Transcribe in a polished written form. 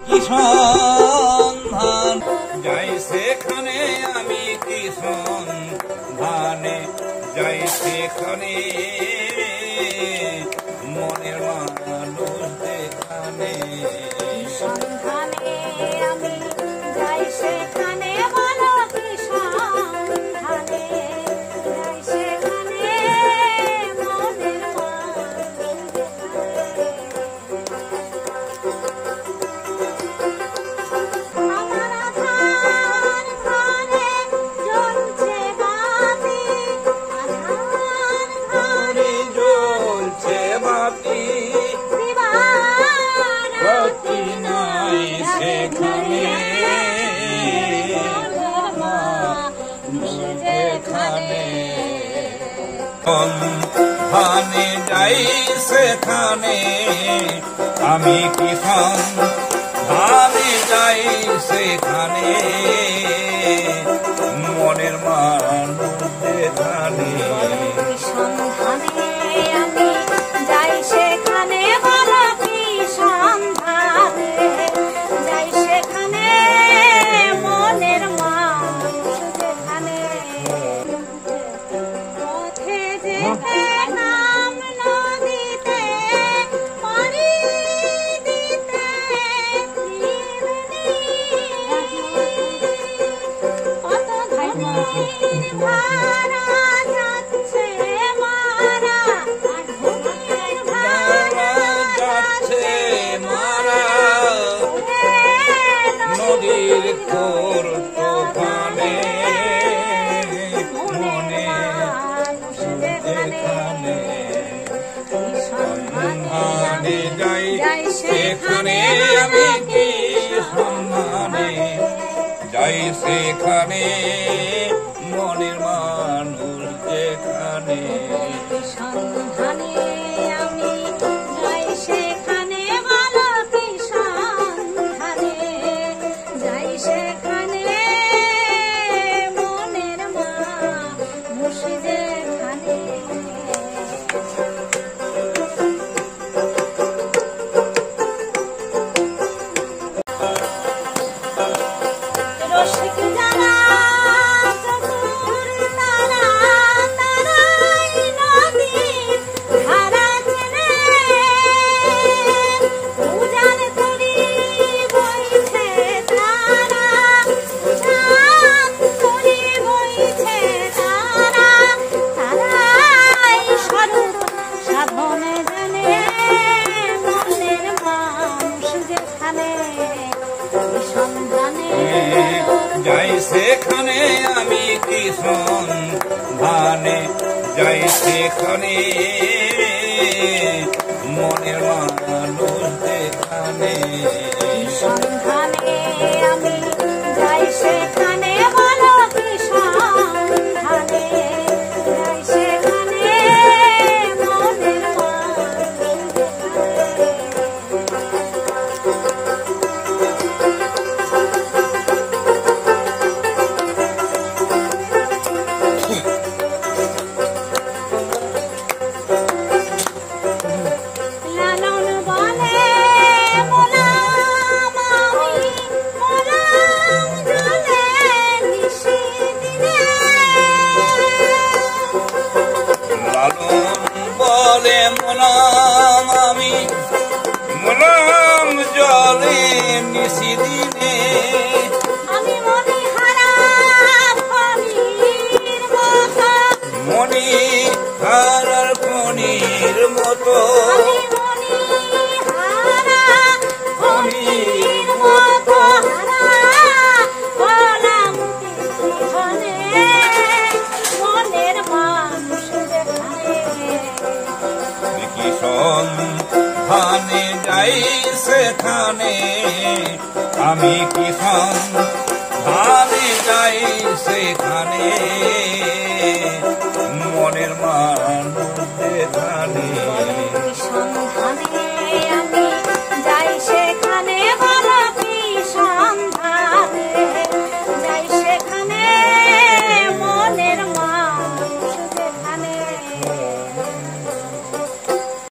কি সন্ধান যাই সেখানে আমি কি সন্ধানে যাই সেখানে মনের মানুষ যেখানে সন্ধানে আমি যাই সেখানে বলো কি সন্ধানে যাই সেখানে মনের সন্ধানে যাই সেখানে আমি কি সন্ধানে যাই সেখানে মনের মানুষ যেখানে সন্ধানে আমি যাই সেখানে বলো কি সন্ধানে যাই সেখানে মনের মানুষ যেখানে পথে যেতে নাম নদীতে পাড়ি দিতে কত ধনীর ভাড়া যাচ্ছে মারা ধনীর ভাড়া যাচ্ছে মারা নদীর ঘোর তোফানে মনে যেখানে সন্ধানে যাই সেখানে আমি কি সন্ধানে যাই সেখানে মনের মানুষ যেখানে সন্ধানে আমি যাই সেখানে বলো কি সন্ধানে যাই সেখানে মনের মানুষ যেখানে রসিক যারা চতুর তারা তারাই নদীর ধারা চেনে উজান তরি বইছে তারা উজান তরি বইছে তারা তারাই স্বরূপ সাধনে জানে মনের মানুষ যেখানে সন্ধানে যাই সেখানে আমি কি সন্ধানে যাই সেখানে মনের মানুষ যেখানে সন্ধানে আমি যাই সেখানে বলো কি সন্ধানে যাই সেখানে মনের মানুষ লালন বলে মোলাম আমি মোলাম জলে নিশিদিনে লালন বলে মোলাম আমি মোলাম জলে নিশিদিনে আমি মনি হারা ফণির মতো মনি হারার ফণির মতো আমি মনি হারা ফণির মতো হারা হলাম জীবনে মনের মানুষ যেখানে কি সন্ধানে যাই সেখানে আমি কি সন্ধানে যাই সেখানে